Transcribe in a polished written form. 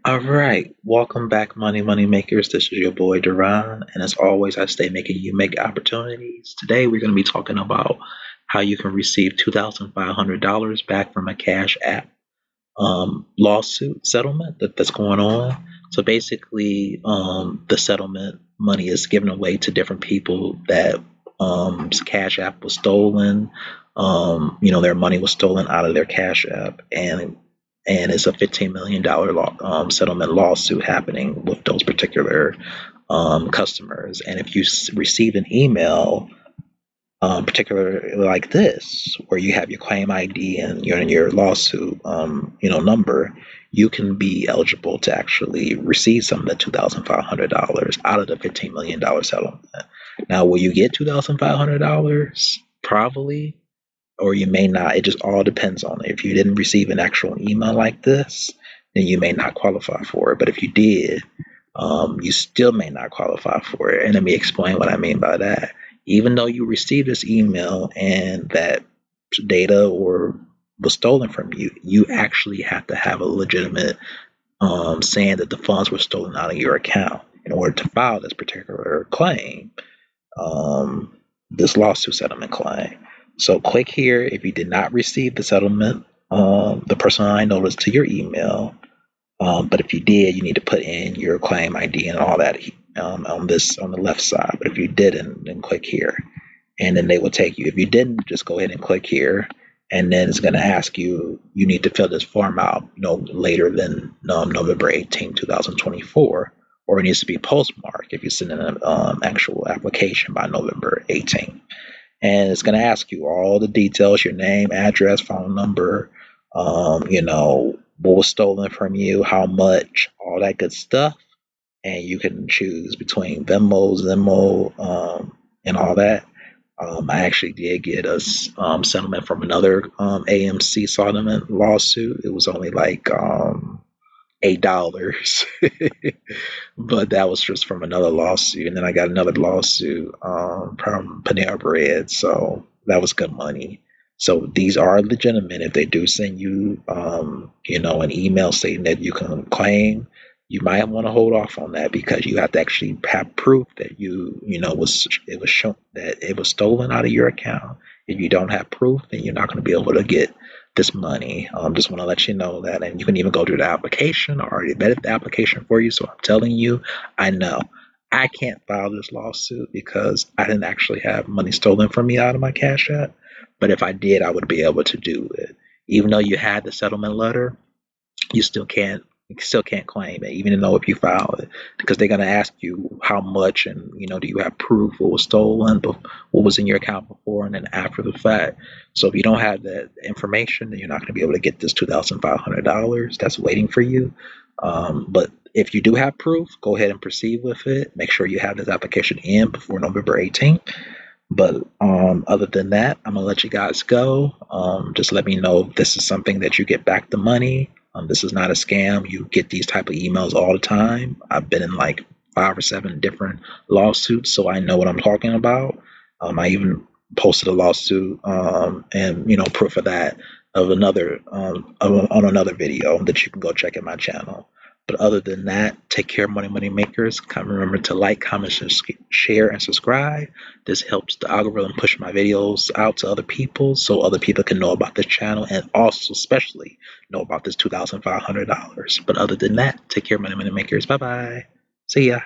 All right, welcome back, Money Makers. This is your boy Duran, and as always, I stay making you make opportunities. Today, we're going to be talking about how you can receive $2,500 back from a Cash App lawsuit settlement that's going on. So basically, the settlement money is given away to different people that Cash App was stolen. Their money was stolen out of their Cash App, and it's a $15 million settlement lawsuit happening with those particular customers. And if you received an email particular like this, where you have your claim ID and your lawsuit, number, you can be eligible to actually receive some of the $2,500 out of the $15 million settlement. Now, will you get $2,500? Probably, or you may not. It just all depends on it. If you didn't receive an actual email like this, then you may not qualify for it. But if you did, you still may not qualify for it. And let me explain what I mean by that. Even though you received this email and that data or was stolen from you, you actually have to have a legitimate saying that the funds were stolen out of your account in order to file this particular claim, this lawsuit settlement claim. So click here if you did not receive the settlement, the personalized notice to your email. But if you did, you need to put in your claim ID and all that on the left side. But if you didn't, then click here, and then they will take you. If you didn't, just go ahead and click here, and then it's going to ask you. You need to fill this form out no later than November 18, 2024, or it needs to be postmarked if you send in an actual application by November 18th. And it's going to ask you all the details: your name, address, phone number, what was stolen from you, how much, all that good stuff. And you can choose between Venmo, Zimo, and all that. I actually did get a settlement from another AMC settlement lawsuit. It was only like $8, but that was just from another lawsuit. And then I got another lawsuit from Panera Bread, so that was good money. So these are legitimate. If they do send you, an email stating that you can claim, you might want to hold off on that because you have to actually have proof that it was shown that it was stolen out of your account. If you don't have proof, then you're not going to be able to get this money. Just want to let you know that, and you can even go through the application. I already vetted the application for you, so I'm telling you, I know I can't file this lawsuit because I didn't actually have money stolen from me out of my Cash App. But if I did, I would be able to do it. Even though you had the settlement letter, you still can't claim it, even though if you file it, because they're gonna ask you how much and do you have proof what was stolen, what was in your account before and then after the fact. So if you don't have that information, then you're not gonna be able to get this $2,500 that's waiting for you. But if you do have proof, go ahead and proceed with it. Make sure you have this application in before November 18th. But other than that, I'm gonna let you guys go. Just let me know if this is something that you get back the money. This is not a scam. You get these type of emails all the time. I've been in like 5 or 7 different lawsuits, so I know what I'm talking about. I even posted a lawsuit and proof of that of another on another video that you can go check at my channel. But other than that, take care, money makers. Remember to like, comment, share, and subscribe. This helps the algorithm push my videos out to other people so other people can know about this channel and also, especially, know about this $2,500. But other than that, take care, money makers. Bye bye. See ya.